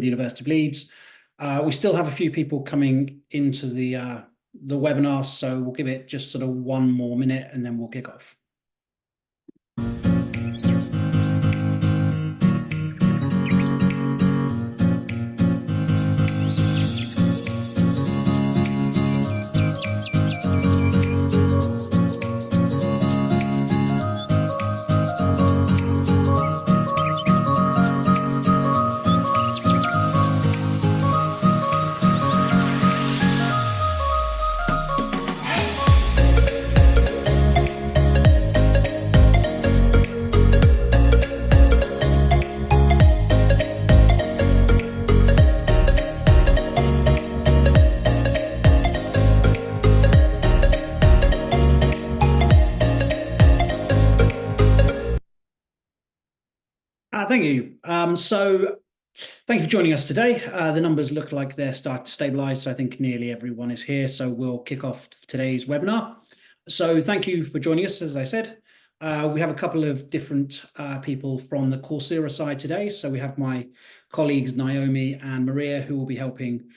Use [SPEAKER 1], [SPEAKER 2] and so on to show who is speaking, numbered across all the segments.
[SPEAKER 1] the University of Leeds. We still have a few people coming into the webinar, so we'll give it just sort of 1 more minute and then we'll kick off. Thank you. Thank you for joining us today. The numbers look like they're starting to stabilize, so I think nearly everyone is here. So we'll kick off today's webinar. So thank you for joining us. As I said, we have a couple of different people from the Coursera side today. So we have my colleagues Naomi and Maria, who will be helping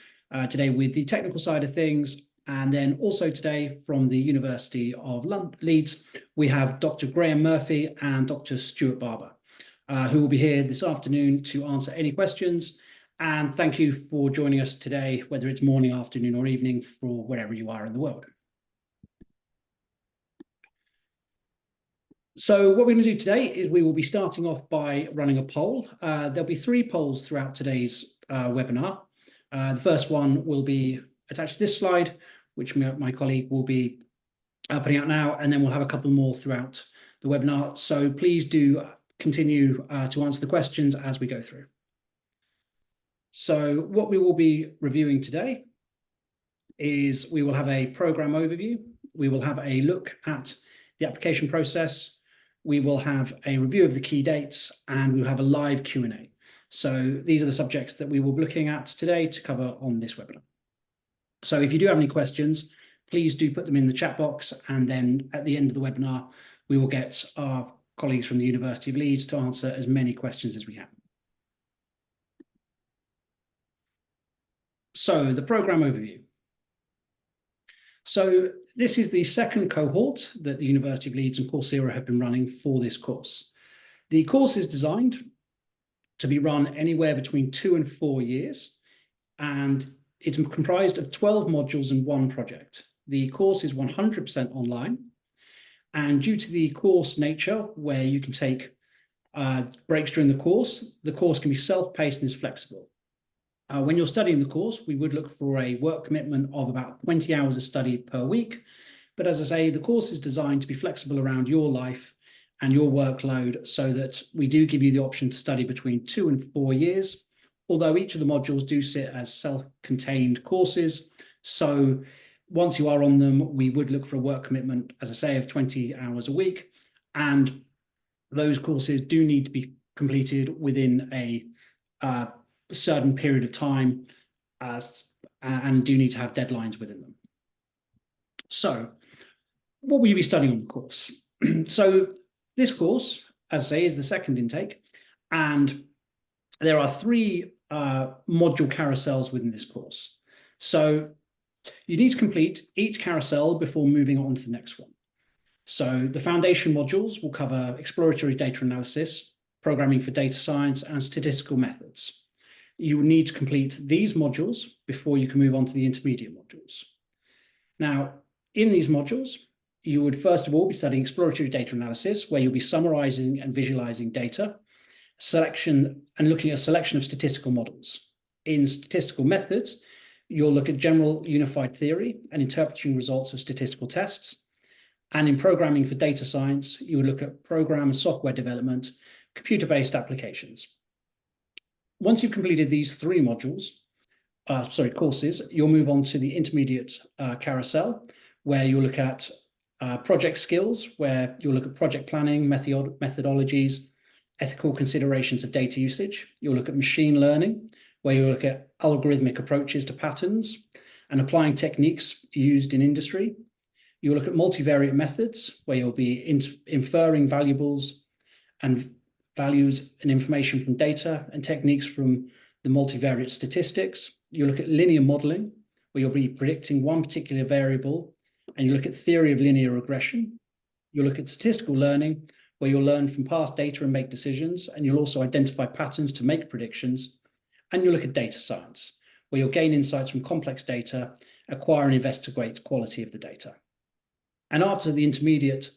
[SPEAKER 1] today with the technical side of things. And then also today from the University of Leeds, we have Dr. Graham Murphy and Dr. Stuart Barber, who will be here this afternoon to answer any questions. And thank you for joining us today, whether it's morning, afternoon, or evening, for wherever you are in the world. So what we're going to do today is we will be starting off by running a poll. There'll be 3 polls throughout today's webinar. The first one will be attached to this slide, which my colleague will be putting out now, and then we'll have a couple more throughout the webinar. So please do continue to answer the questions as we go through. So what we will be reviewing today is we will have a program overview. We will have a look at the application process. We will have a review of the key dates, and we'll have a live Q&A. So these are the subjects that we will be looking at today to cover on this webinar. So if you do have any questions, please do put them in the chat box, and then at the end of the webinar, we will get our colleagues from the University of Leeds to answer as many questions as we can. So the program overview. So this is the second cohort that the University of Leeds and Coursera have been running for this course. The course is designed to be run anywhere between 2 and 4 years, and it's comprised of 12 modules and 1 project. The course is 100% online. And due to the course nature, where you can take breaks during the course can be self-paced and is flexible. When you're studying the course, we would look for a work commitment of about 20 hours of study per week. But as I say, the course is designed to be flexible around your life and your workload, so that we do give you the option to study between 2 and 4 years, although each of the modules do sit as self-contained courses. So once you are on them, we would look for a work commitment, as I say, of 20 hours a week. And those courses do need to be completed within a certain period of time and do need to have deadlines within them. So what will you be studying on the course? So this course, as I say, is the second intake. And there are 3 module carousels within this course. So you need to complete each carousel before moving on to the next one. So the foundation modules will cover exploratory data analysis, programming for data science, and statistical methods. You will need to complete these modules before you can move on to the intermediate modules. Now, in these modules, you would first of all be studying exploratory data analysis, where you'll be summarizing and visualizing data, selection, and looking at a selection of statistical models. In statistical methods, you'll look at general unified theory and interpreting results of statistical tests. And in programming for data science, you would look at program and software development, computer-based applications. Once you've completed these 3 courses, you'll move on to the intermediate carousel, where you'll look at project skills, where you'll look at project planning, methodologies, ethical considerations of data usage. You'll look at machine learning, where you look at algorithmic approaches to patterns and applying techniques used in industry. You'll look at multivariate methods, where you'll be inferring values and information from data, and techniques from the multivariate statistics. You look at linear modeling, where you'll be predicting one particular variable, and you look at theory of linear regression. You'll look at statistical learning, where you'll learn from past data and make decisions, and you'll also identify patterns to make predictions. And you'll look at data science, where you'll gain insights from complex data, acquire and investigate quality of the data. And after the intermediate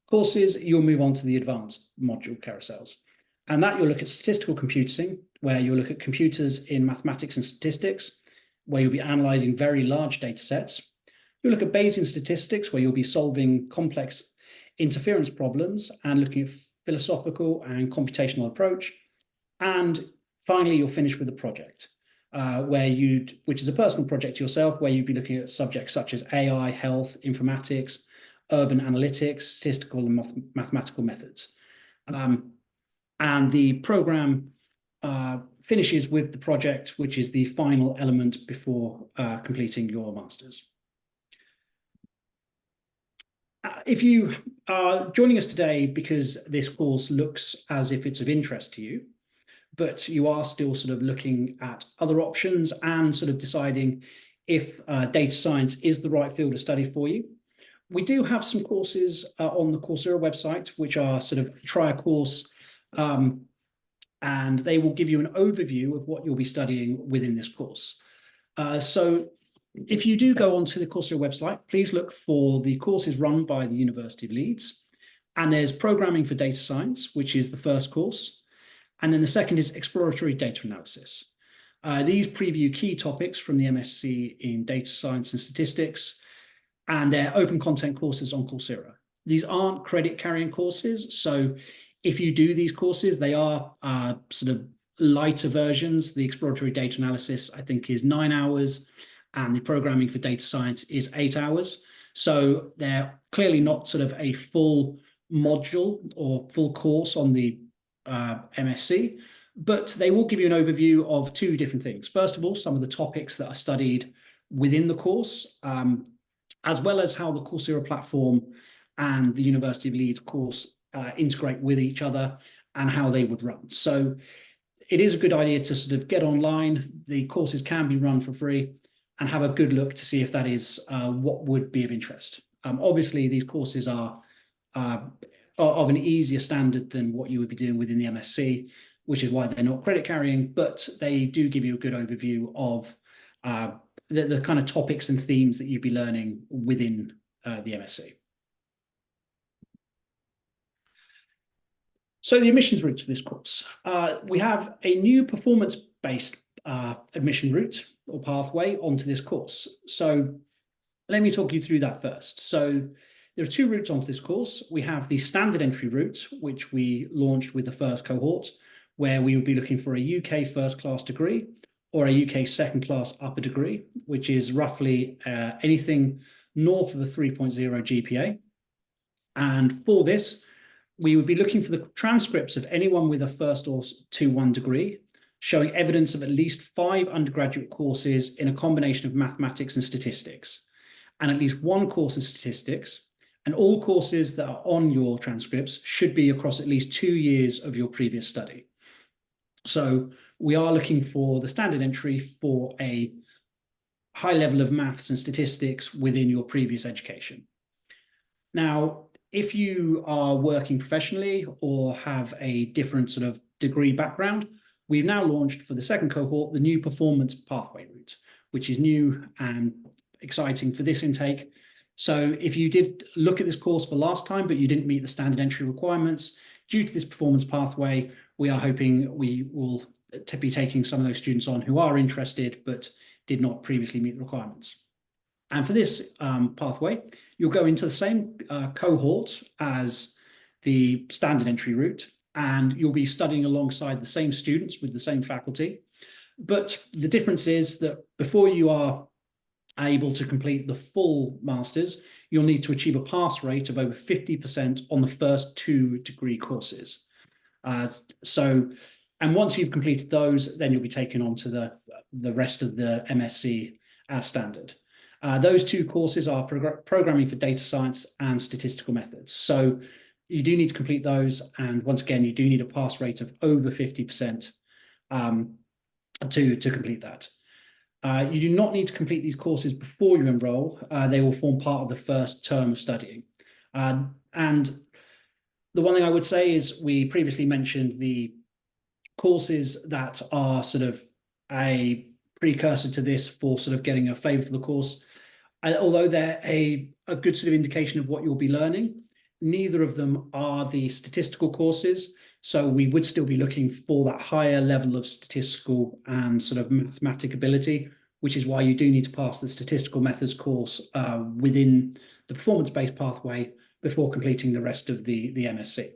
[SPEAKER 1] courses, you'll move on to the advanced module carousels. And that you'll look at statistical computing, where you'll look at computers in mathematics and statistics, where you'll be analyzing very large data sets. You'll look at Bayesian statistics, where you'll be solving complex interference problems and looking at philosophical and computational approach. And finally, you'll finish with a project, which is a personal project yourself, where you'd be looking at subjects such as AI, health, informatics, urban analytics, statistical and mathematical methods. And the program finishes with the project, which is the final element before completing your master's. If you are joining us today because this course looks as if it's of interest to you, but you are still sort of looking at other options and sort of deciding if data science is the right field of study for you, we do have some courses on the Coursera website, which are sort of try a course, and they will give you an overview of what you'll be studying within this course. So if you do go onto the Coursera website, please look for the courses run by the University of Leeds. And there's Programming for Data Science, which is the first course. And then the second is Exploratory Data Analysis. These preview key topics from the MSc in Data Science and Statistics, and they're open content courses on Coursera. These aren't credit carrying courses. So if you do these courses, they are sort of lighter versions. The Exploratory Data Analysis, I think, is 9 hours. And the Programming for Data Science is 8 hours. So they're clearly not sort of a full module or full course on the MSc, but they will give you an overview of two different things. First of all, some of the topics that are studied within the course, as well as how the Coursera platform and the University of Leeds course integrate with each other and how they would run. So it is a good idea to sort of get online. The courses can be run for free, and have a good look to see if that is what would be of interest. Obviously, these courses are of an easier standard than what you would be doing within the MSc, which is why they're not credit carrying, but they do give you a good overview of the kind of topics and themes that you'd be learning within the MSc. So the admissions route for this course. We have a new performance-based admission route or pathway onto this course. So let me talk you through that first. So there are two routes onto this course. We have the standard entry route, which we launched with the first cohort, where we would be looking for a UK first class degree or a UK second class upper degree, which is roughly anything north of a 3.0 GPA. And for this, we would be looking for the transcripts of anyone with a first or 2-1 degree, showing evidence of at least 5 undergraduate courses in a combination of mathematics and statistics, and at least 1 course in statistics, and all courses that are on your transcripts should be across at least 2 years of your previous study. So we are looking for the standard entry for a high level of maths and statistics within your previous education. Now, if you are working professionally or have a different sort of degree background, we've now launched for the second cohort the new performance pathway route, which is new and exciting for this intake. So if you did look at this course for last time, but you didn't meet the standard entry requirements, due to this performance pathway, we are hoping we will be taking some of those students on who are interested, but did not previously meet the requirements. And for this pathway, you'll go into the same cohort as the standard entry route, and you'll be studying alongside the same students with the same faculty. But the difference is that before you are able to complete the full master's, you'll need to achieve a pass rate of over 50% on the first 2 degree courses. And once you've completed those, then you'll be taken on to the rest of the MSc as standard. Those 2 courses are Programming for Data Science and Statistical Methods. So you do need to complete those. And once again, you do need a pass rate of over 50%. to complete that. You do not need to complete these courses before you enroll. They will form part of the first term of studying. And the one thing I would say is we previously mentioned the courses that are sort of a precursor to this for sort of getting a flavour for the course. Although they're a good sort of indication of what you'll be learning, neither of them are the statistical courses. So we would still be looking for that higher level of statistical and sort of mathematic ability, which is why you do need to pass the statistical methods course within the performance-based pathway before completing the rest of the MSc.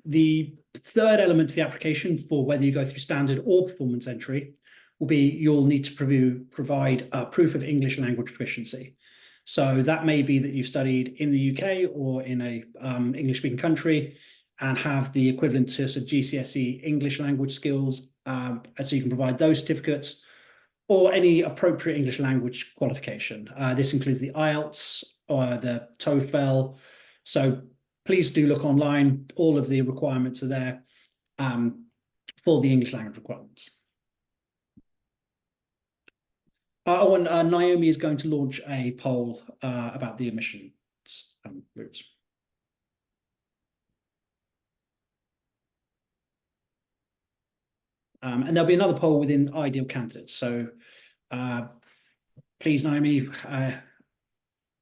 [SPEAKER 1] The third element to the application for whether you go through standard or performance entry will be you'll need to provide a proof of English language proficiency. So that may be that you've studied in the UK or in a English-speaking country and have the equivalent to sort of GCSE English language skills, so you can provide those certificates, or any appropriate English language qualification. This includes the IELTS or the TOEFL. So please do look online. All of the requirements are there for the English language requirements. Naomi is going to launch a poll about the admissions routes. And there'll be another poll within ideal candidates. So please, Naomi,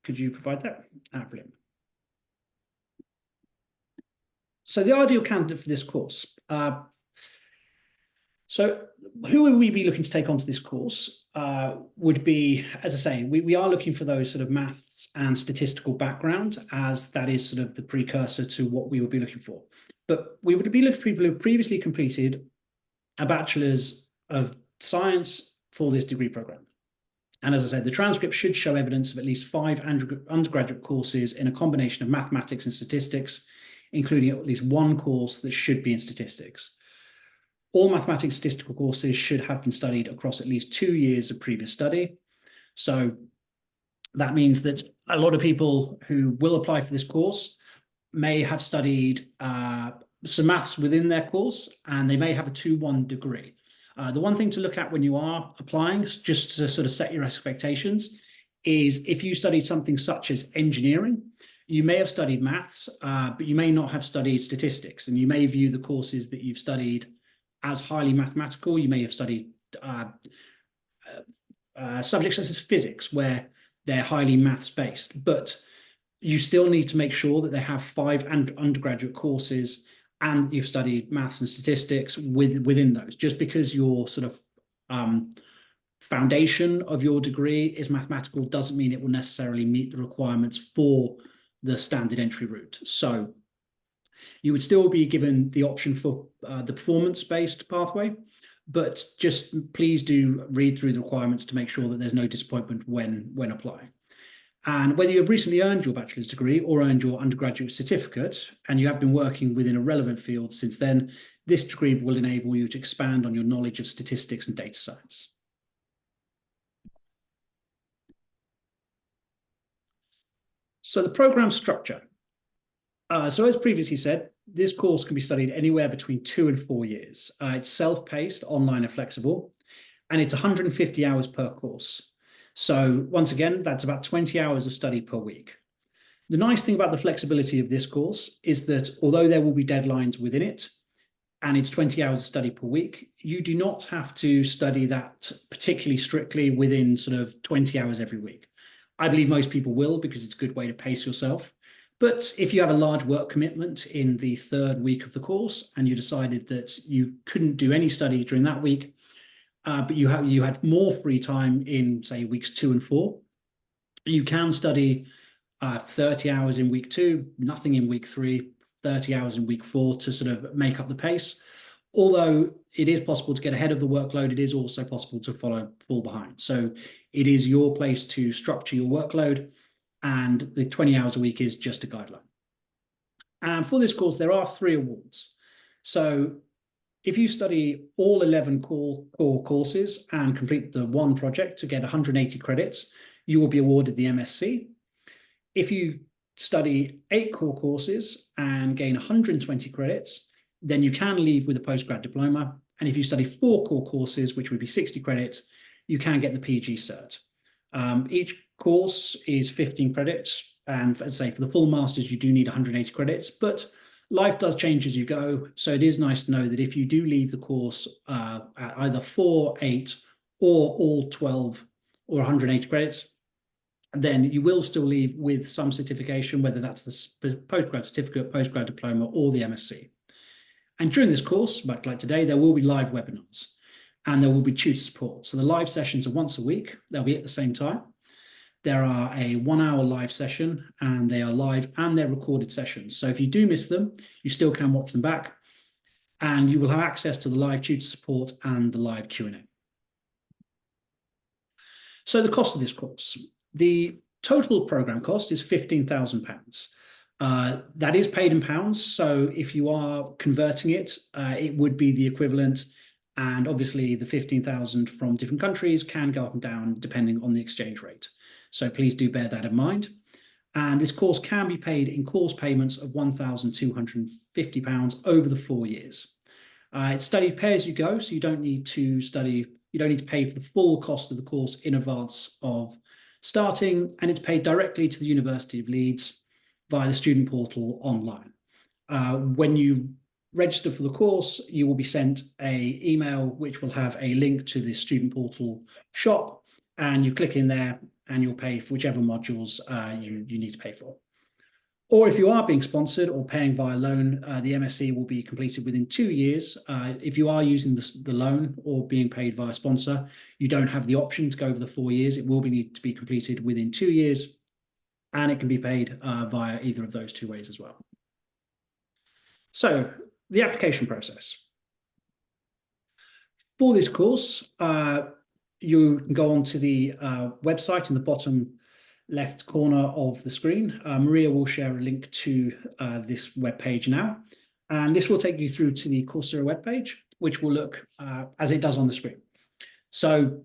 [SPEAKER 1] could you provide that? Brilliant. So the ideal candidate for this course. So who would we be looking to take onto this course would be, as I say, we are looking for those sort of maths and statistical background, as that is sort of the precursor to what we would be looking for. But we would be looking for people who have previously completed a Bachelor's of Science for this degree program. And as I said, the transcript should show evidence of at least 5 undergraduate courses in a combination of mathematics and statistics, including at least one course that should be in statistics. All mathematics statistical courses should have been studied across at least 2 years of previous study. So that means that a lot of people who will apply for this course may have studied some maths within their course, and they may have a 2-1 degree. The one thing to look at when you are applying, just to sort of set your expectations, is if you studied something such as engineering, you may have studied maths, but you may not have studied statistics, and you may view the courses that you've studied as highly mathematical. You may have studied subjects such as physics, where they're highly maths-based, but you still need to make sure that they have 5 undergraduate courses and you've studied maths and statistics within those. Just because your sort of foundation of your degree is mathematical doesn't mean it will necessarily meet the requirements for the standard entry route. So you would still be given the option for the performance-based pathway, but just please do read through the requirements to make sure that there's no disappointment when applying. And whether you've recently earned your bachelor's degree or earned your undergraduate certificate, and you have been working within a relevant field since then, this degree will enable you to expand on your knowledge of statistics and data science. So the program structure. So as previously said, this course can be studied anywhere between 2 and 4 years. It's self-paced, online and flexible, and it's 150 hours per course. So once again, that's about 20 hours of study per week. The nice thing about the flexibility of this course is that although there will be deadlines within it, and it's 20 hours of study per week, you do not have to study that particularly strictly within sort of 20 hours every week. I believe most people will, because it's a good way to pace yourself. But if you have a large work commitment in the 3rd week of the course and you decided that you couldn't do any study during that week, but you had more free time in, say, weeks 2 and 4, you can study 30 hours in week 2, nothing in week 3, 30 hours in week 4 to sort of make up the pace. Although it is possible to get ahead of the workload, it is also possible to fall behind. So it is your place to structure your workload, and the 20 hours a week is just a guideline. And for this course, there are 3 awards. So if you study all 11 core courses and complete the 1 project to get 180 credits, you will be awarded the MSc. If you study 8 core courses and gain 120 credits, then you can leave with a postgrad diploma. And if you study 4 core courses, which would be 60 credits, you can get the PG cert. Each course is 15 credits. And as I say, for the full masters, you do need 180 credits, but life does change as you go. So it is nice to know that if you do leave the course at either 4, 8, or all 12 or 180 credits, then you will still leave with some certification, whether that's the postgrad certificate, postgrad diploma, or the MSc. And during this course, like today, there will be live webinars and there will be tutor support. So the live sessions are once a week. They'll be at the same time. There are a 1-hour live session, and they are live and they're recorded sessions. So if you do miss them, you still can watch them back, and you will have access to the live tutor support and the live Q&A. So the cost of this course, the total program cost is £15,000. That is paid in pounds. So if you are converting it, it would be the equivalent. And obviously the 15,000 from different countries can go up and down depending on the exchange rate. So please do bear that in mind. And this course can be paid in course payments of £1,250 over the 4 years. It's studied pay as you go, so you don't need to pay for the full cost of the course in advance of starting, and it's paid directly to the University of Leeds via the student portal online. When you register for the course, you will be sent an email which will have a link to the student portal shop, and you click in there and you'll pay for whichever modules you need to pay for. Or if you are being sponsored or paying via loan, the MSc will be completed within 2 years. If you are using the loan or being paid via sponsor, you don't have the option to go over the 4 years. It will need to be completed within 2 years, and it can be paid via either of those 2 ways as well. So the application process. For this course, you can go onto the website in the bottom left corner of the screen. Maria will share a link to this web page now, and this will take you through to the Coursera web page, which will look as it does on the screen. So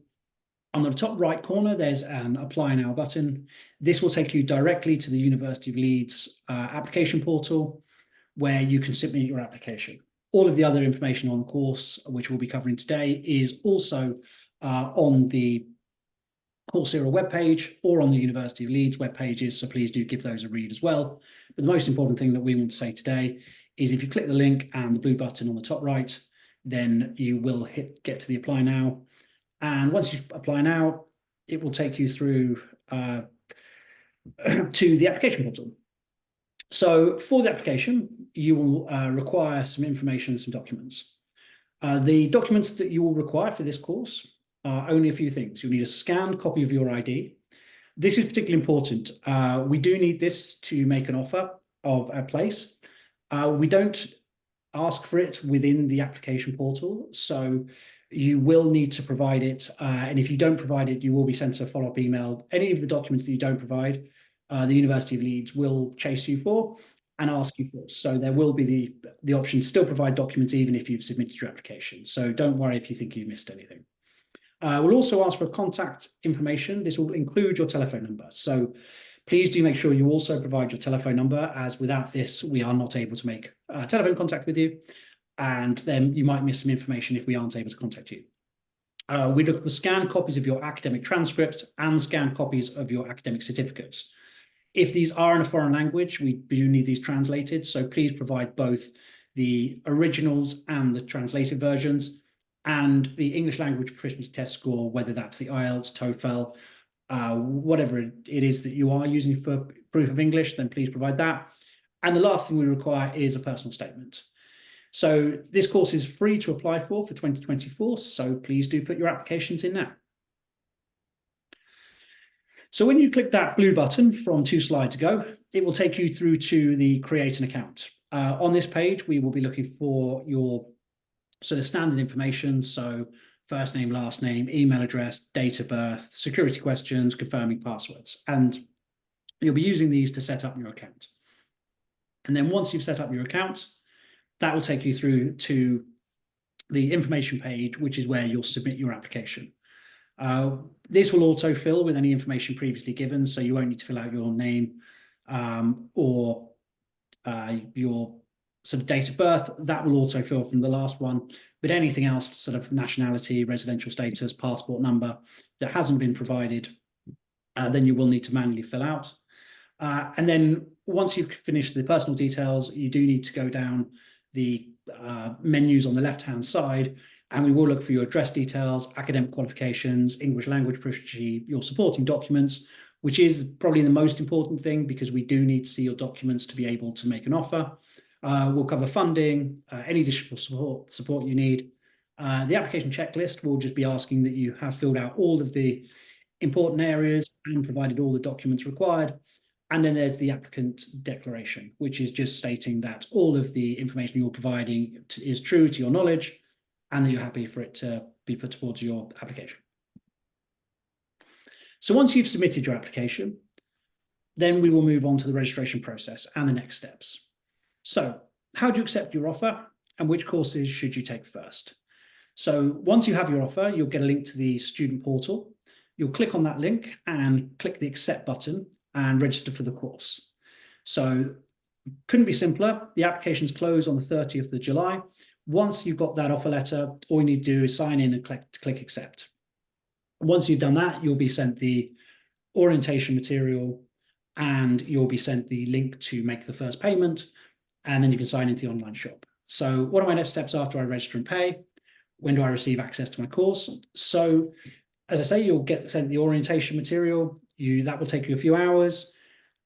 [SPEAKER 1] on the top right corner, there's an Apply Now button. This will take you directly to the University of Leeds application portal, where you can submit your application. All of the other information on the course, which we'll be covering today, is also on the Coursera webpage or on the University of Leeds web pages, so please do give those a read as well. But the most important thing that we want to say today is if you click the link and the blue button on the top right, then you will get to the Apply Now. And once you apply now, it will take you through to the application portal. So for the application, you will require some information, some documents. The documents that you will require for this course are only a few things. You'll need a scanned copy of your ID. This is particularly important. We do need this to make an offer of a place. We don't ask for it within the application portal, so you will need to provide it. And if you don't provide it, you will be sent a follow-up email. Any of the documents that you don't provide, the University of Leeds will chase you for and ask you for. So there will be the option to still provide documents even if you've submitted your application. So don't worry if you think you missed anything. We'll also ask for contact information. This will include your telephone number. So please do make sure you also provide your telephone number, as without this, we are not able to make telephone contact with you. And then you might miss some information if we aren't able to contact you. We look for scanned copies of your academic transcripts and scanned copies of your academic certificates. If these are in a foreign language, we do need these translated. So please provide both the originals and the translated versions, and the English language proficiency test score, whether that's the IELTS, TOEFL, whatever it is that you are using for proof of English, then please provide that. And the last thing we require is a personal statement. So this course is free to apply for 2024, so please do put your applications in now. So when you click that blue button from 2 slides ago, it will take you through to the Create an Account. On this page, we will be looking for your sort of standard information, so first name, last name, email address, date of birth, security questions, confirming passwords. And you'll be using these to set up your account. And then once you've set up your account, that will take you through to the information page, which is where you'll submit your application. This will autofill with any information previously given, so you won't need to fill out your name or your sort of date of birth, that will autofill from the last one. But anything else, sort of nationality, residential status, passport number that hasn't been provided, then you will need to manually fill out. And then once you've finished the personal details, you do need to go down the menus on the left-hand side, and we will look for your address details, academic qualifications, English language proficiency, your supporting documents, which is probably the most important thing because we do need to see your documents to be able to make an offer. We'll cover funding, any additional support you need. The application checklist will just be asking that you have filled out all of the important areas and provided all the documents required. And then there's the applicant declaration, which is just stating that all of the information you're providing is true to your knowledge and that you're happy for it to be put towards your application. So once you've submitted your application, then we will move on to the registration process and the next steps. So how do you accept your offer and which courses should you take first? So once you have your offer, you'll get a link to the student portal. You'll click on that link and click the accept button and register for the course. So couldn't be simpler. The applications close on the 30th of July. Once you've got that offer letter, all you need to do is sign in and click accept. Once you've done that, you'll be sent the orientation material and you'll be sent the link to make the first payment, and then you can sign into the online shop. So what are my next steps after I register and pay? When do I receive access to my course? So as I say, you'll get sent the orientation material. That will take you a few hours.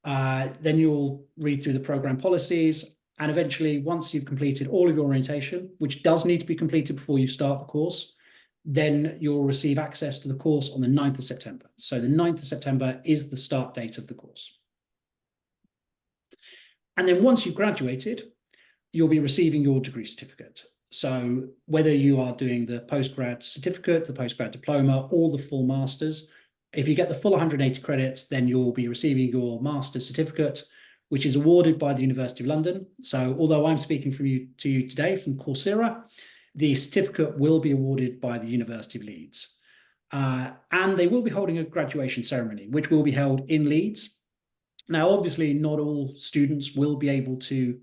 [SPEAKER 1] Then you'll read through the program policies. And eventually, once you've completed all of your orientation, which does need to be completed before you start the course, then you'll receive access to the course on the 9th of September. So the 9th of September is the start date of the course. And then once you've graduated, you'll be receiving your degree certificate. So whether you are doing the postgrad certificate, the postgrad diploma, or the full master's, if you get the full 180 credits, then you'll be receiving your master's certificate, which is awarded by the University of London. So although I'm speaking to you today from Coursera, the certificate will be awarded by the University of Leeds. And they will be holding a graduation ceremony, which will be held in Leeds. Now, obviously, not all students will be able to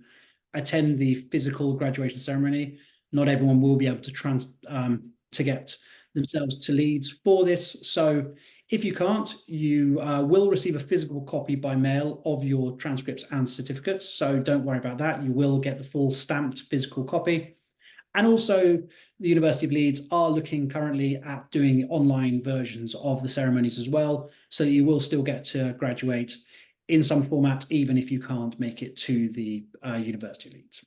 [SPEAKER 1] attend the physical graduation ceremony. Not everyone will be able to get themselves to Leeds for this. So if you can't, you will receive a physical copy by mail of your transcripts and certificates. So don't worry about that. You will get the full stamped physical copy. And also, the University of Leeds are looking currently at doing online versions of the ceremonies as well. So you will still get to graduate in some format, even if you can't make it to the University of Leeds.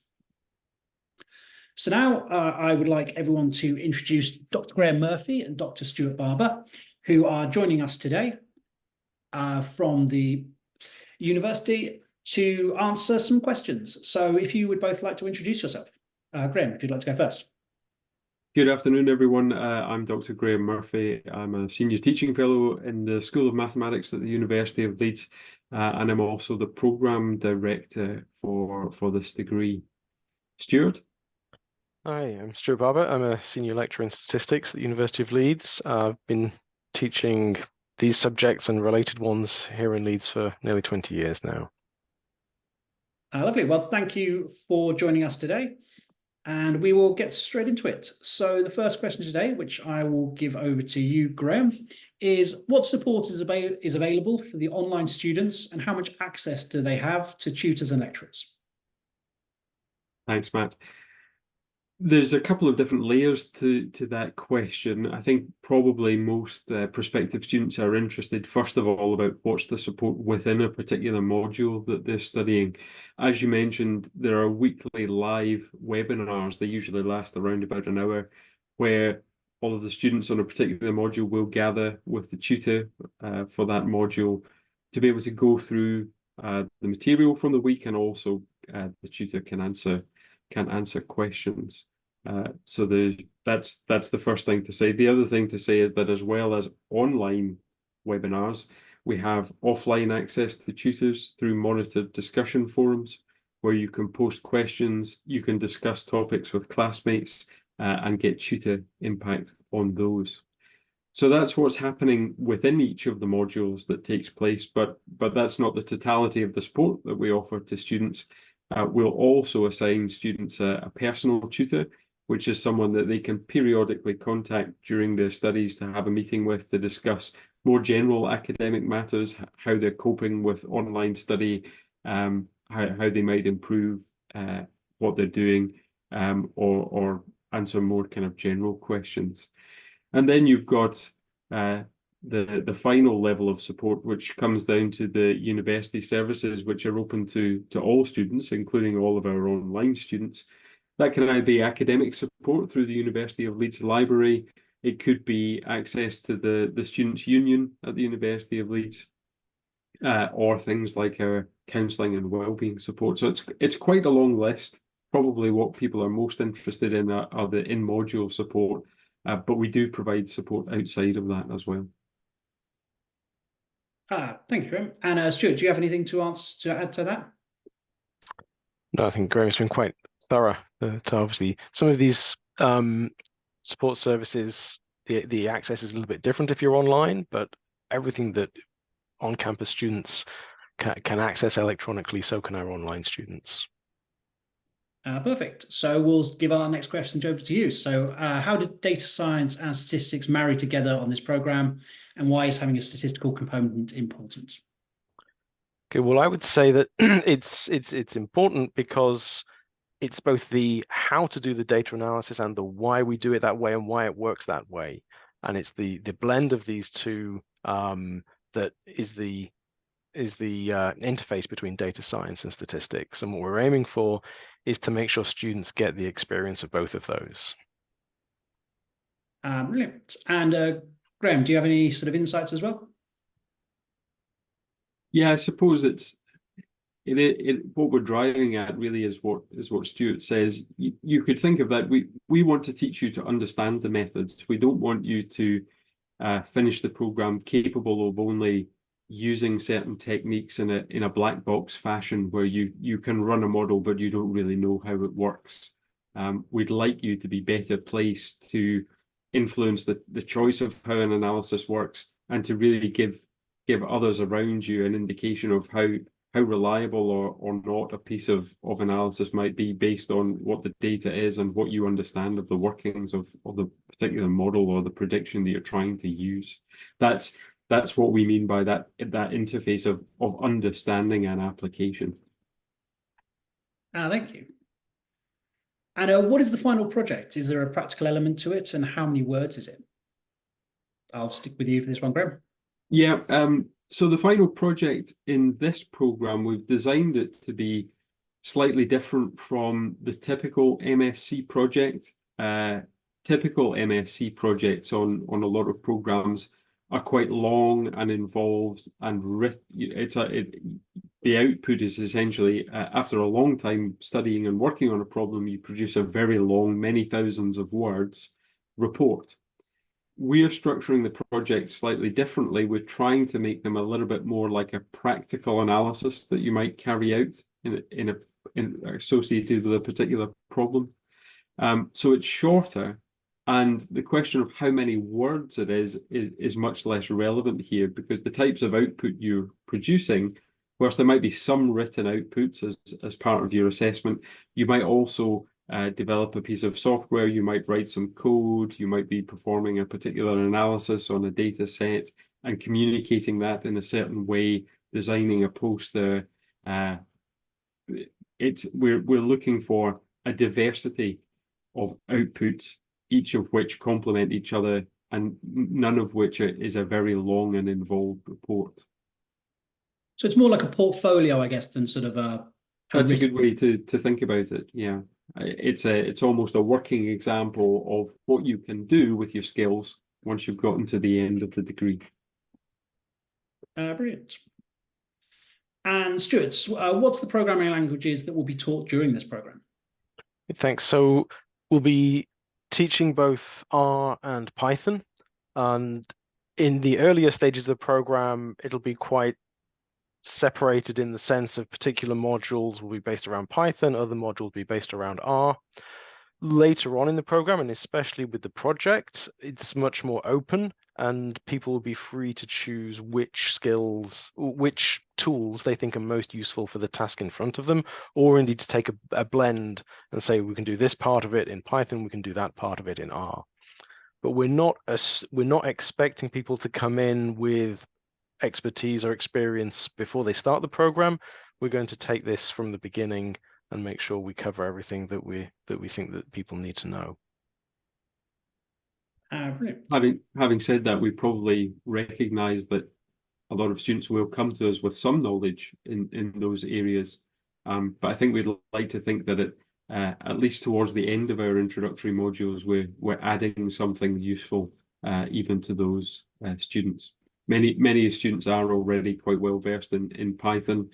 [SPEAKER 1] So now I would like everyone to introduce Dr. Graham Murphy and Dr. Stuart Barber, who are joining us today from the university to answer some questions. So if you would both like to introduce yourself. Graham, if you'd like to go first.
[SPEAKER 2] Good afternoon, everyone. I'm Dr. Graham Murphy. I'm a senior teaching fellow in the School of Mathematics at the University of Leeds, and I'm also the programme director for this degree. Stuart?
[SPEAKER 3] Hi, I'm Stuart Barber. I'm a senior lecturer in statistics at the University of Leeds. I've been teaching these subjects and related ones here in Leeds for nearly 20 years now.
[SPEAKER 1] Lovely. Well, thank you for joining us today. And we will get straight into it. So the first question today, which I will give over to you, Graham, is what support is available for the online students and how much access do they have to tutors and lecturers?
[SPEAKER 2] Thanks, Matt. There's a couple of different layers to that question. I think probably most prospective students are interested, first of all, about what's the support within a particular module that they're studying. As you mentioned, there are weekly live webinars. They usually last around about an hour, where all of the students on a particular module will gather with the tutor for that module to be able to go through the material from the week, and also the tutor can answer questions. So that's the first thing to say. The other thing to say is that as well as online webinars, we have offline access to tutors through monitored discussion forums where you can post questions, you can discuss topics with classmates and get tutor impact on those. So that's what's happening within each of the modules that takes place, but that's not the totality of the support that we offer to students. We'll also assign students a personal tutor, which is someone that they can periodically contact during their studies to have a meeting with to discuss more general academic matters, how they're coping with online study, how they might improve what they're doing, or answer more kind of general questions. And then you've got the final level of support, which comes down to the university services, which are open to all students, including all of our online students. That can either be academic support through the University of Leeds Library. It could be access to the Students' Union at the University of Leeds, or things like our counselling and wellbeing support. So it's quite a long list. Probably what people are most interested in are the in-module support, but we do provide support outside of that as well.
[SPEAKER 1] Thank you, Graham. And Stuart, do you have anything to add to that?
[SPEAKER 3] No, I think Graham's been quite thorough. Obviously, some of these support services, the access is a little bit different if you're online, but everything that on-campus students can access electronically, so can our online students.
[SPEAKER 1] Perfect. So we'll give our next question over to you. So how did data science and statistics marry together on this program, and why is having a statistical component important?
[SPEAKER 3] Okay, well, I would say that it's important because it's both the how to do the data analysis and the why we do it that way and why it works that way. And it's the blend of these two that is the interface between data science and statistics. And what we're aiming for is to make sure students get the experience of both of those.
[SPEAKER 1] Brilliant. And Graham, do you have any sort of insights as well?
[SPEAKER 2] Yeah, I suppose what we're driving at really is what Stuart says. You could think of that. We want to teach you to understand the methods. We don't want you to finish the program capable of only using certain techniques in a black box fashion where you can run a model but you don't really know how it works. We'd like you to be better placed to influence the choice of how an analysis works, and to really give others around you an indication of how reliable or not a piece of analysis might be based on what the data is and what you understand of the workings of the particular model or the prediction that you're trying to use. That's what we mean by that interface of understanding and application.
[SPEAKER 1] Thank you. And what is the final project? Is there a practical element to it, and how many words is it? I'll stick with you for this one, Graham.
[SPEAKER 2] Yeah, so the final project in this program, we've designed it to be slightly different from the typical MSc project. Typical MSc projects on a lot of programs are quite long and involved and the output is essentially after a long time studying and working on a problem, you produce a very long, many thousands of words report. We are structuring the project slightly differently. We're trying to make them a little bit more like a practical analysis that you might carry out associated with a particular problem. So it's shorter, and the question of how many words it is much less relevant here, because the types of output you're producing, whilst there might be some written outputs as part of your assessment, you might also develop a piece of software, you might write some code, you might be performing a particular analysis on a data set and communicating that in a certain way, designing a poster. We're looking for a diversity of outputs, each of which complement each other, and none of which is a very long and involved report.
[SPEAKER 1] So it's more like a portfolio, I guess, than sort of a.
[SPEAKER 2] That's a good way to think about it. Yeah, it's almost a working example of what you can do with your skills once you've gotten to the end of the degree.
[SPEAKER 1] Brilliant. And Stuart, what's the programming languages that will be taught during this program?
[SPEAKER 3] Thanks. So we'll be teaching both R and Python, and in the earlier stages of the program, it'll be quite separated in the sense of particular modules will be based around Python, other modules will be based around R. Later on in the program, and especially with the project, it's much more open, and people will be free to choose which skills, which tools they think are most useful for the task in front of them, or indeed to take a blend and say, we can do this part of it in Python, we can do that part of it in R. But we're not expecting people to come in with expertise or experience before they start the program. We're going to take this from the beginning and make sure we cover everything that we think that people need to know.
[SPEAKER 1] Brilliant.
[SPEAKER 2] Having said that, we probably recognise that a lot of students will come to us with some knowledge in those areas, but I think we'd like to think that at least towards the end of our introductory modules, we're adding something useful even to those students. Many students are already quite well versed in Python,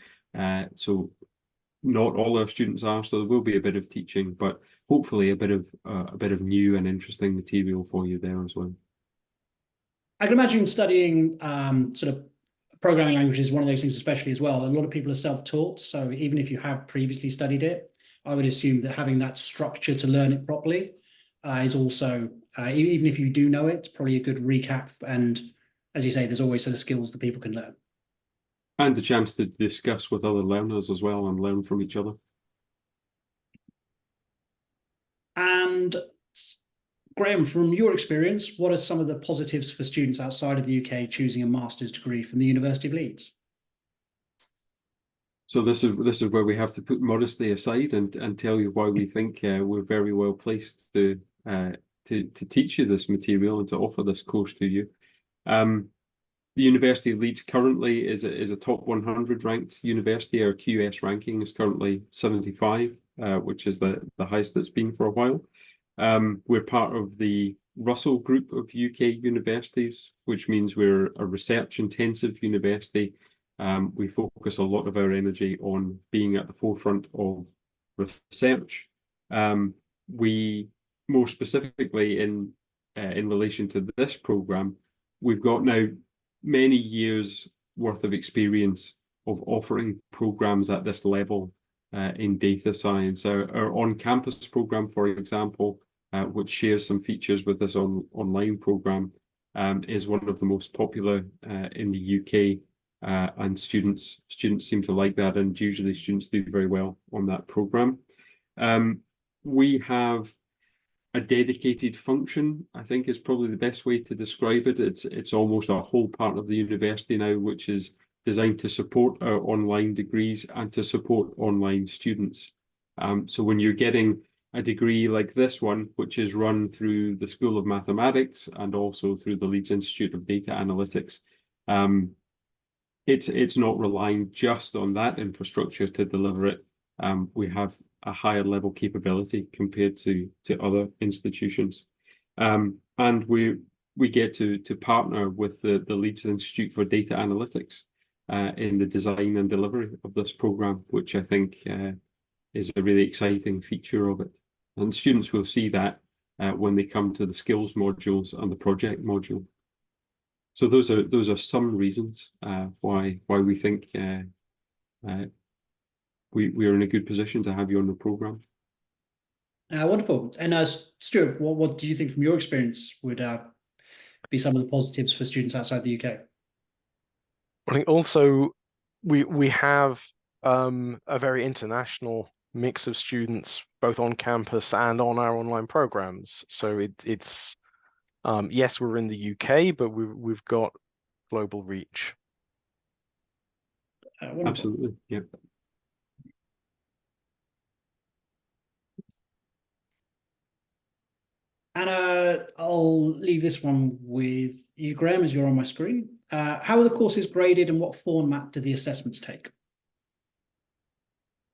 [SPEAKER 2] so not all our students are. So there will be a bit of teaching, but hopefully a bit of new and interesting material for you there as well.
[SPEAKER 1] I can imagine studying sort of programming language is one of those things, especially as well. A lot of people are self-taught, so even if you have previously studied it, I would assume that having that structure to learn it properly is also, even if you do know it, probably a good recap. And as you say, there's always sort of skills that people can learn.
[SPEAKER 2] And the chance to discuss with other learners as well and learn from each other.
[SPEAKER 1] And Graham, from your experience, what are some of the positives for students outside of the UK choosing a master's degree from the University of Leeds?
[SPEAKER 2] So this is where we have to put modesty aside and tell you why we think we're very well placed to teach you this material and to offer this course to you. The University of Leeds currently is a top 100 ranked university. Our QS ranking is currently 75, which is the highest it's been for a while. We're part of the Russell Group of UK universities, which means we're a research-intensive university. We focus a lot of our energy on being at the forefront of research. We, more specifically in relation to this program, we've got now many years worth of experience of offering programs at this level in data science. Our on-campus program, for example, which shares some features with this online program, is one of the most popular in the UK, and students seem to like that, and usually students do very well on that program. We have a dedicated function, I think is probably the best way to describe it. It's almost a whole part of the university now, which is designed to support our online degrees and to support online students. So when you're getting a degree like this one, which is run through the School of Mathematics and also through the Leeds Institute of Data Analytics, it's not relying just on that infrastructure to deliver it. We have a higher level capability compared to other institutions, and we get to partner with the Leeds Institute for Data Analytics in the design and delivery of this program, which I think is a really exciting feature of it. And students will see that when they come to the skills modules and the project module. So those are some reasons why we think we are in a good position to have you on the program.
[SPEAKER 1] Wonderful. And Stuart, what do you think from your experience would be some of the positives for students outside the UK?
[SPEAKER 3] I think also we have a very international mix of students, both on campus and on our online programs. So it's yes, we're in the UK, but we've got global reach.
[SPEAKER 2] Absolutely, yeah.
[SPEAKER 1] And I'll leave this one with you, Graham, as you're on my screen. How are the courses graded and what format do the assessments take?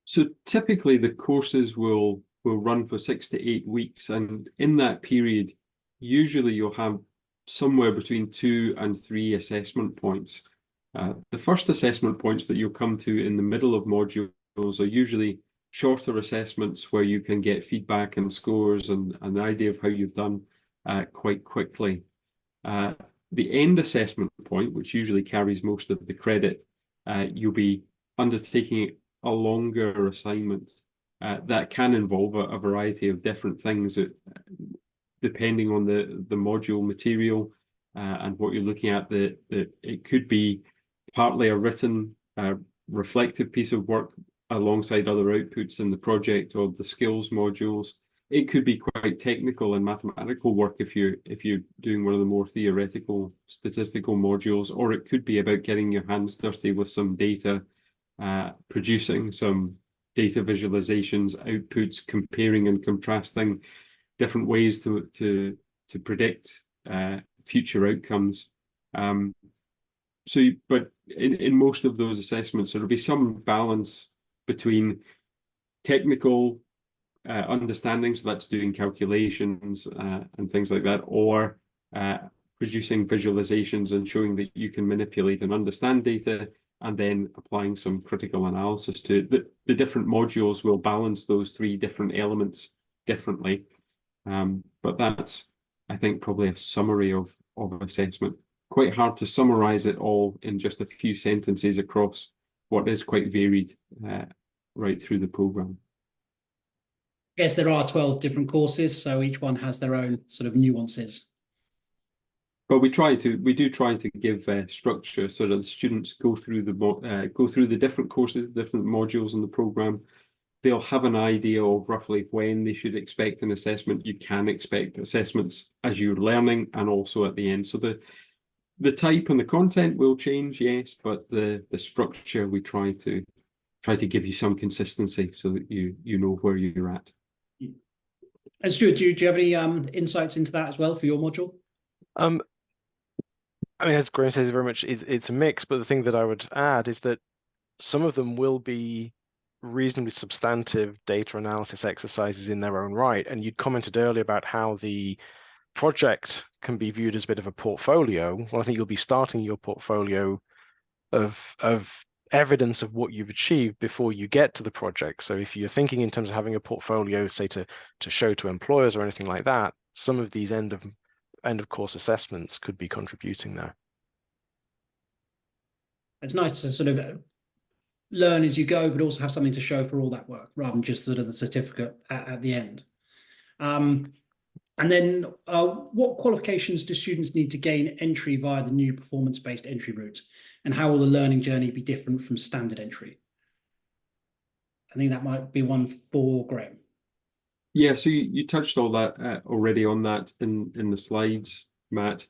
[SPEAKER 2] So typically the courses will run for 6 to 8 weeks, and in that period, usually you'll have somewhere between 2 and 3 assessment points. The first assessment points that you'll come to in the middle of modules are usually shorter assessments where you can get feedback and scores and an idea of how you've done quite quickly. The end assessment point, which usually carries most of the credit, you'll be undertaking a longer assignment that can involve a variety of different things depending on the module material and what you're looking at. It could be partly a written reflective piece of work alongside other outputs in the project or the skills modules. It could be quite technical and mathematical work if you're doing one of the more theoretical statistical modules, or it could be about getting your hands dirty with some data, producing some data visualizations, outputs, comparing and contrasting different ways to predict future outcomes. But in most of those assessments, there'll be some balance between technical understanding, so that's doing calculations and things like that, or producing visualizations and showing that you can manipulate and understand data, and then applying some critical analysis to it. The different modules will balance those three different elements differently. But that's, I think, probably a summary of assessment. Quite hard to summarize it all in just a few sentences across what is quite varied right through the program.
[SPEAKER 1] I guess there are 12 different courses, so each one has their own sort of nuances.
[SPEAKER 2] But we do try to give structure so that the students go through the different courses, different modules in the program. They'll have an idea of roughly when they should expect an assessment. You can expect assessments as you're learning and also at the end. So the type and the content will change, yes, but the structure, we try to give you some consistency so that you know where you're at.
[SPEAKER 1] And Stuart, do you have any insights into that as well for your module?
[SPEAKER 3] I mean, as Graham says, very much it's a mix, but the thing that I would add is that some of them will be reasonably substantive data analysis exercises in their own right. And you'd commented earlier about how the project can be viewed as a bit of a portfolio. Well, I think you'll be starting your portfolio of evidence of what you've achieved before you get to the project. So if you're thinking in terms of having a portfolio, say to show to employers or anything like that, some of these end of course assessments could be contributing there. It's
[SPEAKER 1] nice to sort of learn as you go, but also have something to show for all that work rather than just sort of the certificate at the end. And then what qualifications do students need to gain entry via the new performance-based entry route? And how will the learning journey be different from standard entry? I think that might be one for Graham.
[SPEAKER 2] Yeah, so you touched all that already on that in the slides, Matt.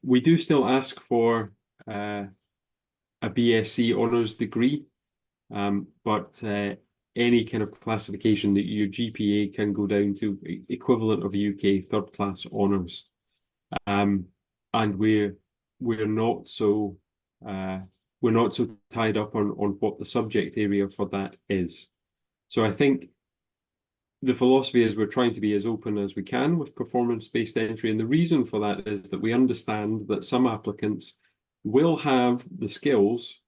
[SPEAKER 2] We do still ask for a BSc honours degree, but any kind of classification that your GPA can go down to equivalent of UK third class honours, and we're not so tied up on what the subject area for that is. So I think the philosophy is we're trying to be as open as we can with performance-based entry, and the reason for that is that we understand that some applicants will have the skills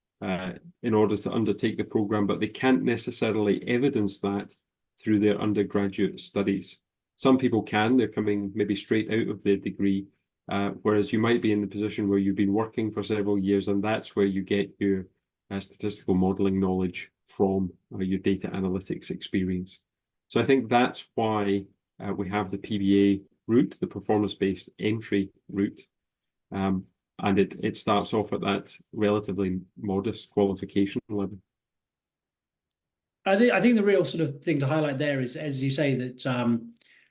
[SPEAKER 2] in order to undertake the program, but they can't necessarily evidence that through their undergraduate studies. Some people can, they're coming maybe straight out of their degree, whereas you might be in the position where you've been working for several years, and that's where you get your statistical modelling knowledge from, your data analytics experience. So I think that's why we have the PBA route, the performance-based entry route. And it starts off at that relatively modest qualification level.
[SPEAKER 1] I think the real sort of thing to highlight there is, as you say, that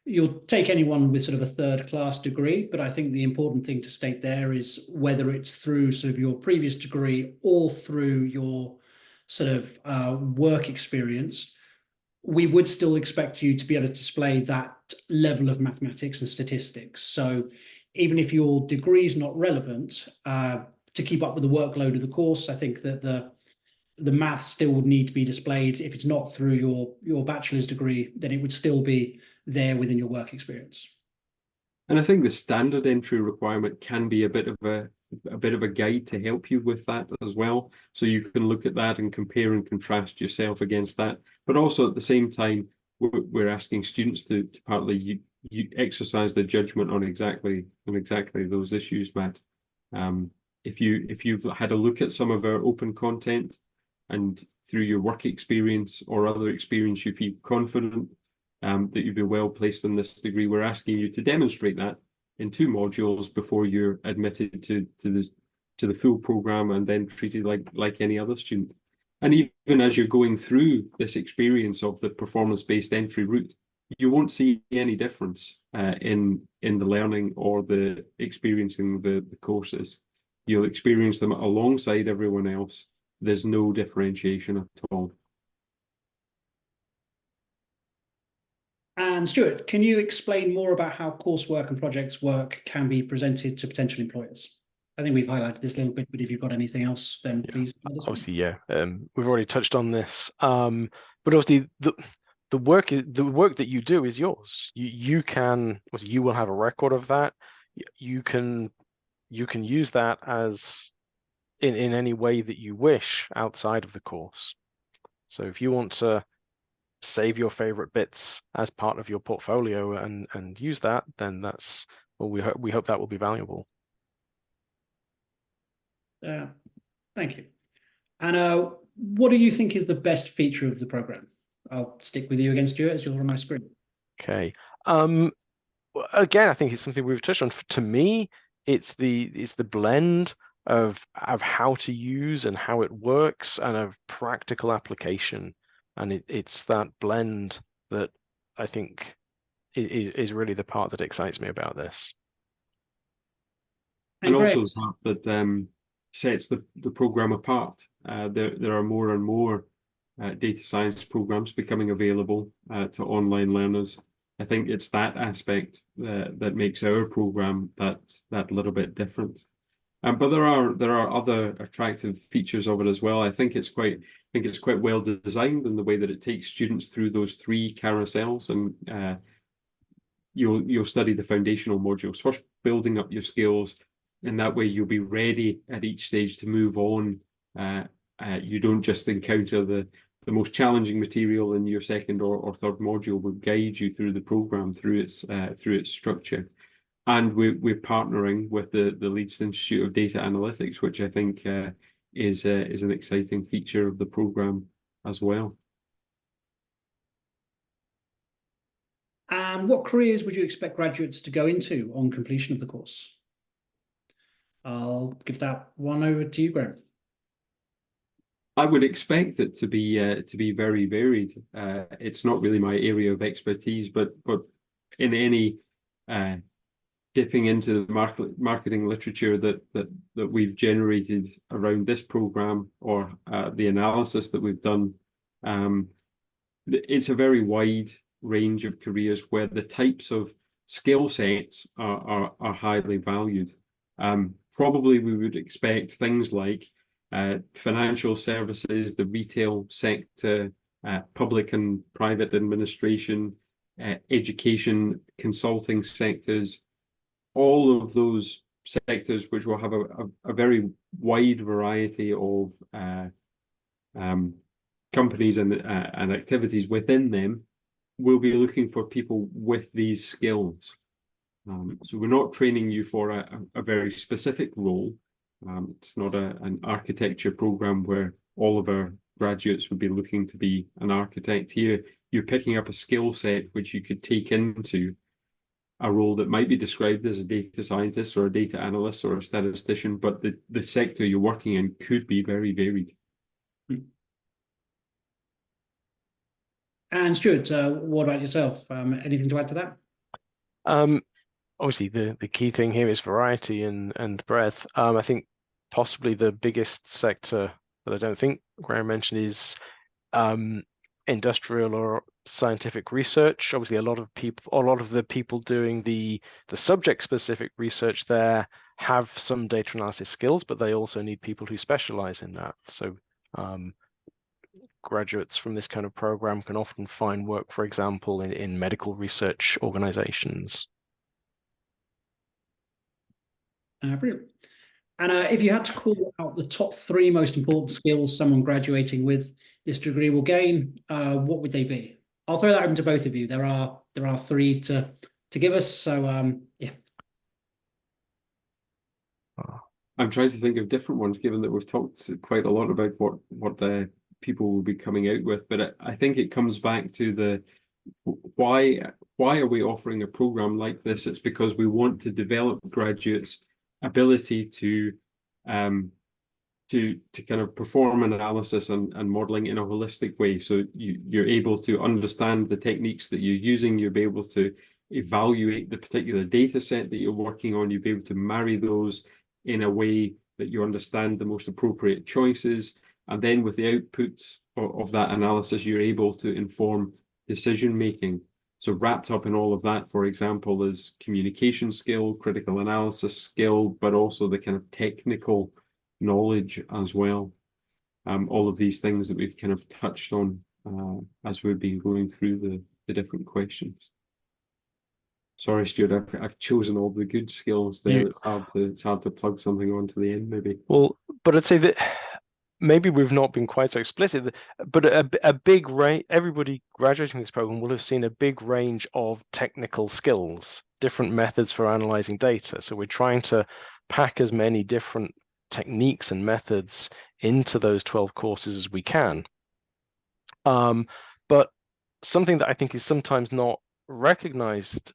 [SPEAKER 1] you'll take anyone with sort of a third class degree, but I think the important thing to state there is whether it's through sort of your previous degree or through your sort of work experience, we would still expect you to be able to display that level of mathematics and statistics. So even if your degree is not relevant, to keep up with the workload of the course, I think that the maths still would need to be displayed. If it's not through your bachelor's degree, then it would still be there within your work experience.
[SPEAKER 2] And I think the standard entry requirement can be a bit of a guide to help you with that as well. So you can look at that and compare and contrast yourself against that. But also at the same time, we're asking students to partly you exercise the judgment on exactly those issues, Matt. If you've had a look at some of our open content and through your work experience or other experience you feel confident that you'd be well placed in this degree. We're asking you to demonstrate that in 2 modules before you're admitted to the full program and then treated like any other student. And even as you're going through this experience of the performance-based entry route, you won't see any difference in the learning or the experiencing the courses. You'll experience them alongside everyone else. There's no differentiation at all.
[SPEAKER 1] And Stuart, can you explain more about how coursework and projects work can be presented to potential employers? I think we've highlighted this a little bit, but if you've got anything else, then please.
[SPEAKER 3] Obviously, yeah. We've already touched on this. But obviously, the work that you do is yours. You will have a record of that. You can use that as in any way that you wish outside of the course. So if you want to save your favorite bits as part of your portfolio and use that, then that's we hope that will be valuable.
[SPEAKER 1] Thank you. And what do you think is the best feature of the program? I'll stick with you again, Stuart, as you're on my screen.
[SPEAKER 3] Okay. Again, I think it's something we've touched on. To me, it's the blend of how to use and how it works and of practical application. And it's that blend that I think is really the part that excites me about this.
[SPEAKER 2] And also the part that sets the program apart. There are more and more data science programs becoming available to online learners. I think it's that aspect that makes our program that little bit different. But there are other attractive features of it as well. I think it's quite well designed in the way that it takes students through those 3 carousels, and you'll study the foundational modules first, building up your skills. In that way, you'll be ready at each stage to move on. You don't just encounter the most challenging material in your 2nd or 3rd module. Will guide you through the program, through its structure. And we're partnering with the Leeds Institute of Data Analytics, which I think is an exciting feature of the program as well.
[SPEAKER 1] And what careers would you expect graduates to go into on completion of the course? I'll give that one over to you, Graham.
[SPEAKER 2] I would expect it to be very varied. It's not really my area of expertise, but in any dipping into the marketing literature that we've generated around this program, or the analysis that we've done, it's a very wide range of careers where the types of skill sets are highly valued. Probably we would expect things like financial services, the retail sector, public and private administration, education, consulting sectors, all of those sectors which will have a very wide variety of companies and activities within them, will be looking for people with these skills. So we're not training you for a very specific role. It's not an architecture program where all of our graduates would be looking to be an architect. Here, you're picking up a skill set which you could take into a role that might be described as a data scientist or a data analyst or a statistician, but the sector you're working in could be very varied.
[SPEAKER 1] And Stuart, what about yourself? Anything to add to that?
[SPEAKER 3] Obviously, the key thing here is variety and breadth. I think possibly the biggest sector that I don't think Graham mentioned is industrial or scientific research. Obviously, a lot of the people doing the subject-specific research there have some data analysis skills, but they also need people who specialize in that. So graduates from this kind of program can often find work, for example, in medical research organizations.
[SPEAKER 1] Brilliant. And if you had to call out the top 3 most important skills someone graduating with this degree will gain, what would they be? I'll throw that open to both of you. There are 3 to give us. So yeah.
[SPEAKER 2] I'm trying to think of different ones, given that we've talked quite a lot about what people will be coming out with. But I think it comes back to the why are we offering a program like this? It's because we want to develop graduates' ability to kind of perform analysis and modeling in a holistic way. So you're able to understand the techniques that you're using, you'll be able to evaluate the particular data set that you're working on, you'll be able to marry those in a way that you understand the most appropriate choices. And then with the outputs of that analysis, you're able to inform decision making. So wrapped up in all of that, for example, is communication skill, critical analysis skill, but also the kind of technical knowledge as well. All of these things that we've kind of touched on as we've been going through the different questions. Sorry, Stuart, I've chosen all the good skills there. It's hard to plug something onto the end, maybe.
[SPEAKER 3] Well, but I'd say that maybe we've not been quite so explicit, but a big range, everybody graduating from this program will have seen a big range of technical skills, different methods for analyzing data. So we're trying to pack as many different techniques and methods into those 12 courses as we can. But something that I think is sometimes not recognized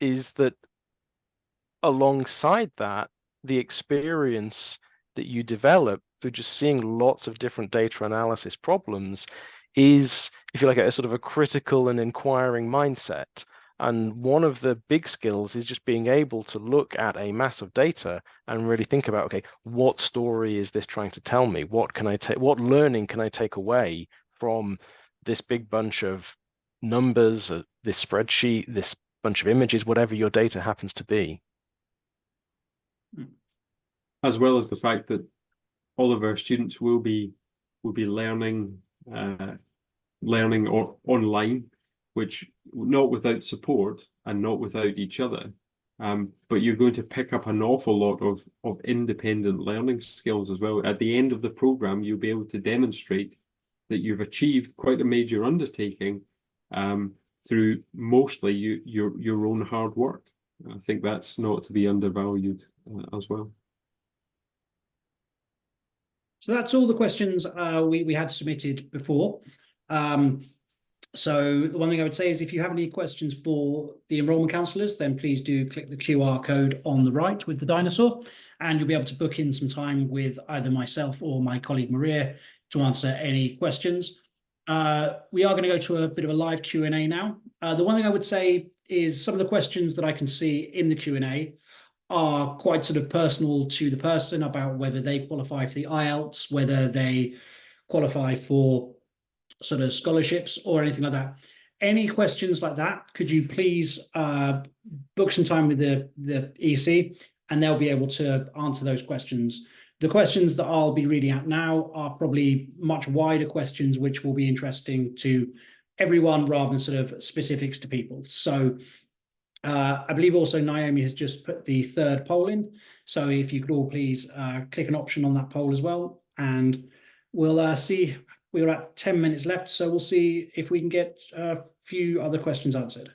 [SPEAKER 3] is that alongside that, the experience that you develop through just seeing lots of different data analysis problems is, if you like, a sort of a critical and inquiring mindset. And one of the big skills is just being able to look at a mass of data and really think about, okay, what story is this trying to tell me? What can I take? What learning can I take away from this big bunch of numbers, this spreadsheet, this bunch of images, whatever your data happens to be?
[SPEAKER 2] As well as the fact that all of our students will be learning online, which not without support and not without each other, but you're going to pick up an awful lot of independent learning skills as well. At the end of the program, you'll be able to demonstrate that you've achieved quite a major undertaking through mostly your own hard work. I think that's not to be undervalued as well.
[SPEAKER 1] So that's all the questions we had submitted before. So the one thing I would say is if you have any questions for the enrolment counsellors, then please do click the QR code on the right with the dinosaur, and you'll be able to book in some time with either myself or my colleague Maria to answer any questions. We are going to go to a bit of a live Q&A now. The one thing I would say is some of the questions that I can see in the Q&A are quite sort of personal to the person about whether they qualify for the IELTS, whether they qualify for sort of scholarships or anything like that. Any questions like that, could you please book some time with the EC, and they'll be able to answer those questions. The questions that I'll be reading out now are probably much wider questions, which will be interesting to everyone rather than sort of specifics to people. So I believe also Naomi has just put the third poll in. So if you could all please click an option on that poll as well, and we'll see. We're at 10 minutes left, so we'll see if we can get a few other questions answered.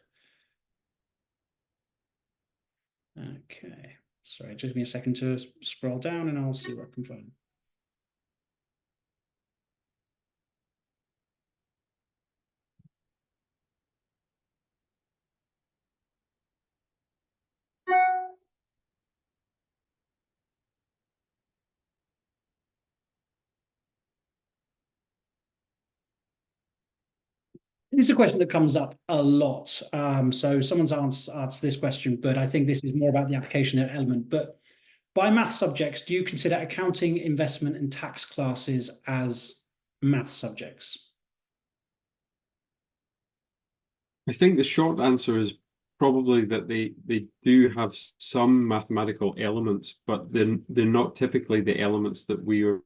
[SPEAKER 1] Okay, sorry, just give me a second to scroll down and I'll see what I can find. This is a question that comes up a lot. So someone's asked this question, but I think this is more about the application element. But by math subjects, do you consider accounting, investment, and tax classes as math subjects?
[SPEAKER 2] I think the short answer is probably that they do have some mathematical elements, but they're not typically the elements that we're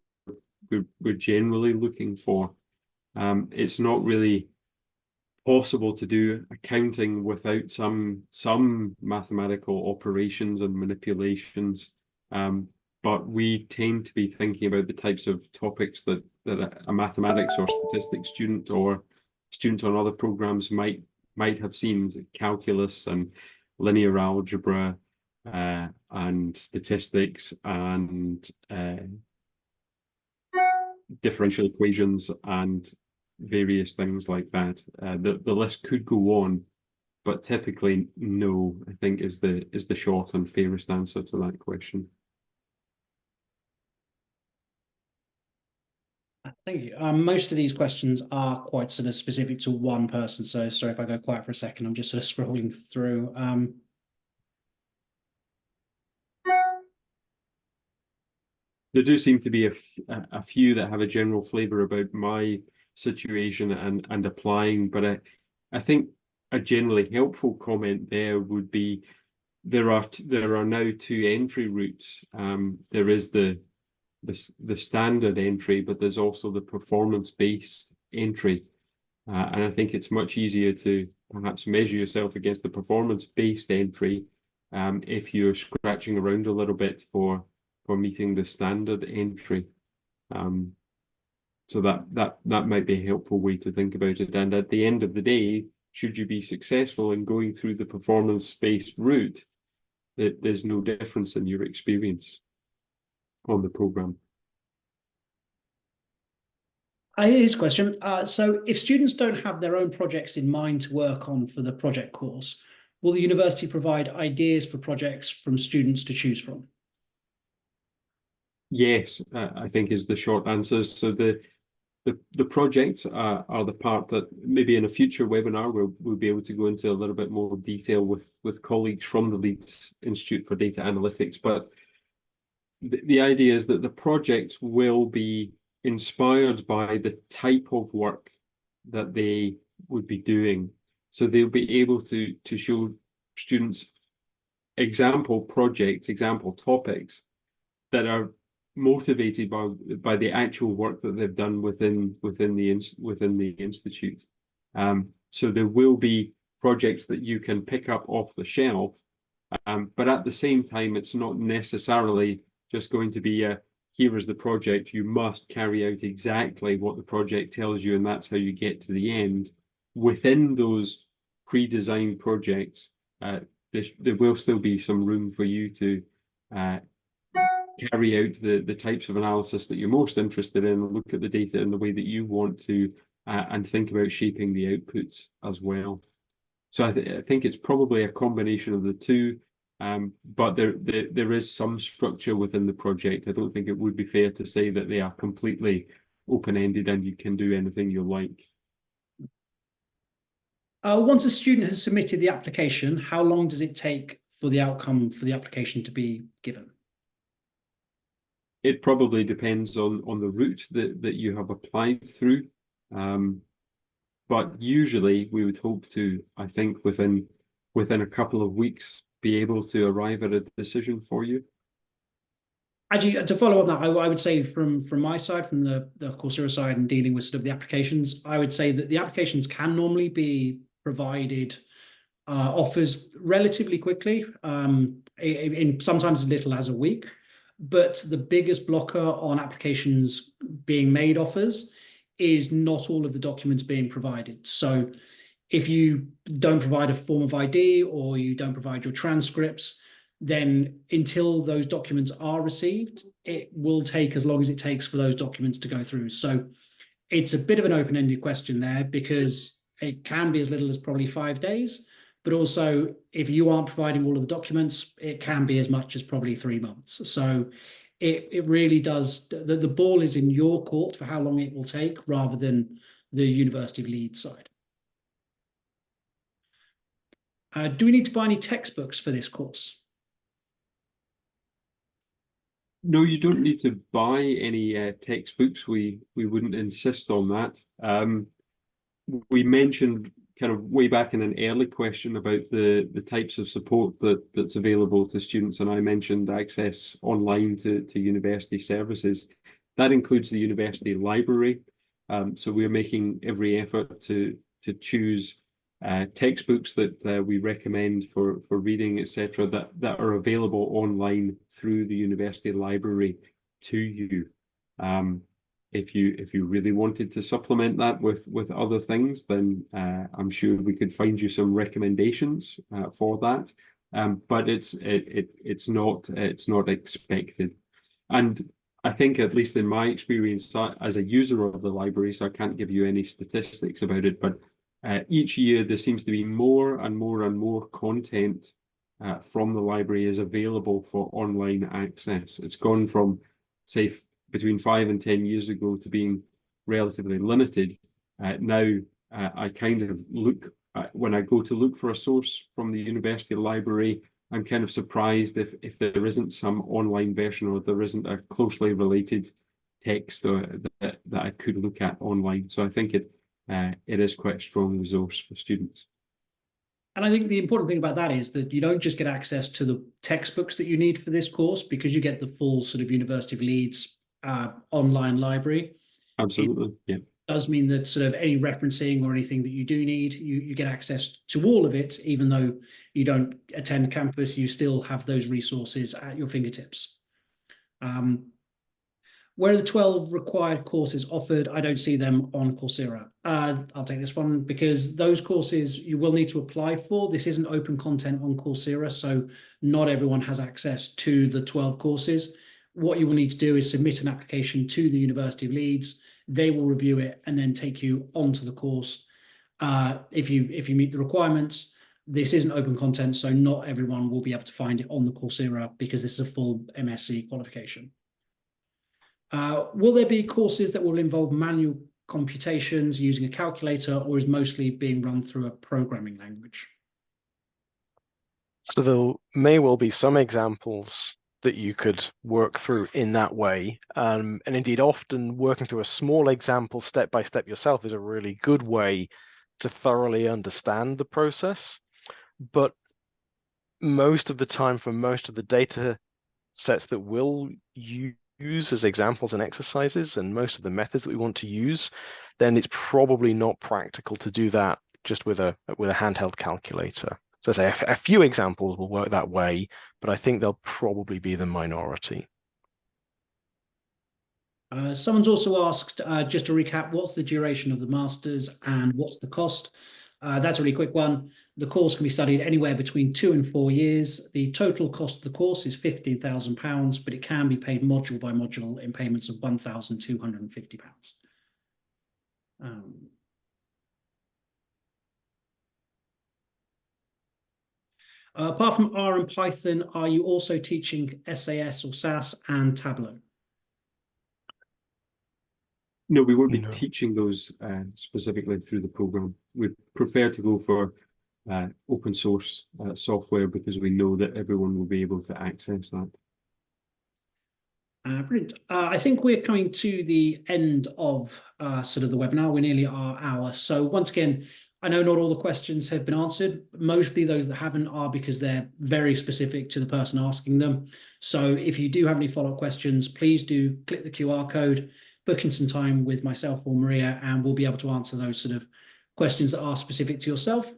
[SPEAKER 2] generally looking for. It's not really possible to do accounting without some mathematical operations and manipulations, but we tend to be thinking about the types of topics that a mathematics or statistics student or students on other programs might have seen, calculus and linear algebra and statistics and differential equations and various things like that. The list could go on, but typically no, I think is the short and fairest answer to that question.
[SPEAKER 1] Thank you. Most of these questions are quite sort of specific to one person, so sorry if I go quiet for a second. I'm just sort of scrolling through.
[SPEAKER 2] There do seem to be a few that have a general flavour about my situation and applying, but I think a generally helpful comment there would be there are now two entry routes. There is the standard entry, but there's also the performance-based entry. And I think it's much easier to perhaps measure yourself against the performance-based entry if you're scratching around a little bit for meeting the standard entry. So that might be a helpful way to think about it. And at the end of the day, should you be successful in going through the performance-based route, there's no difference in your experience on the program.
[SPEAKER 1] Here's a question. So if students don't have their own projects in mind to work on for the project course, will the university provide ideas for projects from students to choose from?
[SPEAKER 2] Yes, I think is the short answer. So the projects are the part that maybe in a future webinar we'll be able to go into a little bit more detail with colleagues from the Leeds Institute for Data Analytics. But the idea is that the projects will be inspired by the type of work that they would be doing. So they'll be able to show students example projects, example topics that are motivated by the actual work that they've done within the institute. So there will be projects that you can pick up off the shelf, but at the same time, it's not necessarily just going to be here is the project, you must carry out exactly what the project tells you, and that's how you get to the end. Within those pre-designed projects, there will still be some room for you to carry out the types of analysis that you're most interested in, look at the data in the way that you want to, and think about shaping the outputs as well. So I think it's probably a combination of the two, but there is some structure within the project. I don't think it would be fair to say that they are completely open-ended and you can do anything you like.
[SPEAKER 1] Once a student has submitted the application, how long does it take for the outcome for the application to be given?
[SPEAKER 2] It probably depends on the route that you have applied through. But usually we would hope to, I think, within a couple of weeks, be able to arrive at a decision for you.
[SPEAKER 1] Actually, to follow up that, I would say from my side, from the Coursera side and dealing with sort of the applications, I would say that the applications can normally be provided offers relatively quickly, in sometimes as little as a week. But the biggest blocker on applications being made offers is not all of the documents being provided. So if you don't provide a form of ID or you don't provide your transcripts, then until those documents are received, it will take as long as it takes for those documents to go through. So it's a bit of an open-ended question there, because it can be as little as probably 5 days. But also, if you aren't providing all of the documents, it can be as much as probably 3 months. So it really does, the ball is in your court for how long it will take, rather than the University of Leeds side. Do we need to buy any textbooks for this course?
[SPEAKER 2] No, you don't need to buy any textbooks. We wouldn't insist on that. We mentioned kind of way back in an early question about the types of support that's available to students, and I mentioned access online to university services. That includes the university library. So we're making every effort to choose textbooks that we recommend for reading, etc., that are available online through the university library to you. If you really wanted to supplement that with other things, then I'm sure we could find you some recommendations for that. But it's not expected. And I think, at least in my experience as a user of the library, so I can't give you any statistics about it, but each year there seems to be more and more and more content from the library is available for online access. It's gone from, say, between 5 and 10 years ago to being relatively limited. Now, I kind of look, when I go to look for a source from the university library, I'm kind of surprised if there isn't some online version, or there isn't a closely related text that I could look at online. So I think it is quite a strong resource for students.
[SPEAKER 1] And I think the important thing about that is that you don't just get access to the textbooks that you need for this course, because you get the full sort of University of Leeds online library.
[SPEAKER 2] Absolutely, yeah.
[SPEAKER 1] Does mean that sort of any referencing or anything that you do need, you get access to all of it. Even though you don't attend campus, you still have those resources at your fingertips. Where are the 12 required courses offered? I don't see them on Coursera. I'll take this one, because those courses you will need to apply for. This isn't open content on Coursera, so not everyone has access to the 12 courses. What you will need to do is submit an application to the University of Leeds. They will review it and then take you onto the course. If you meet the requirements. This isn't open content, so not everyone will be able to find it on the Coursera, because this is a full MSc qualification. Will there be courses that will involve manual computations using a calculator, or is mostly being run through a programming language?
[SPEAKER 3] So there may well be some examples that you could work through in that way. And indeed, often working through a small example step by step yourself is a really good way to thoroughly understand the process. But most of the time, for most of the data sets that we'll use as examples and exercises, and most of the methods that we want to use, then it's probably not practical to do that just with a handheld calculator. So I say a few examples will work that way, but I think they'll probably be the minority.
[SPEAKER 1] Someone's also asked, just to recap, what's the duration of the Masters and what's the cost? That's a really quick one. The course can be studied anywhere between 2 and 4 years. The total cost of the course is £15,000, but it can be paid module by module in payments of £1,250. Apart from R and Python, are you also teaching SAS or SAS and Tableau?
[SPEAKER 2] No, we won't be teaching those specifically through the program. We prefer to go for open source software, because we know that everyone will be able to access that.
[SPEAKER 1] Brilliant. I think we're coming to the end of sort of the webinar. We're nearly our hour. So once again, I know not all the questions have been answered. Mostly those that haven't are because they're very specific to the person asking them. So if you do have any follow-up questions, please do click the QR code, book in some time with myself or Maria, and we'll be able to answer those sort of questions that are specific to yourself.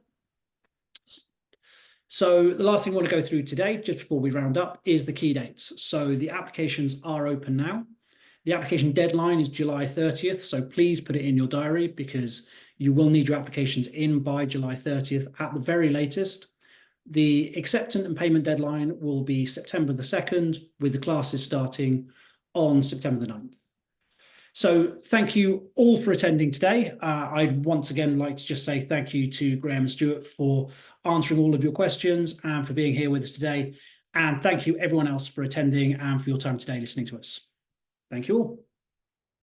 [SPEAKER 1] So the last thing I want to go through today, just before we round up, is the key dates. So the applications are open now. The application deadline is July 30th, so please put it in your diary, because you will need your applications in by July 30th at the very latest. The acceptance and payment deadline will be September the 2nd, with the classes starting on September the 9th. So thank you all for attending today. I'd once again like to just say thank you to Graham and Stuart for answering all of your questions and for being here with us today. And thank you everyone else for attending and for your time today listening to us. Thank you all.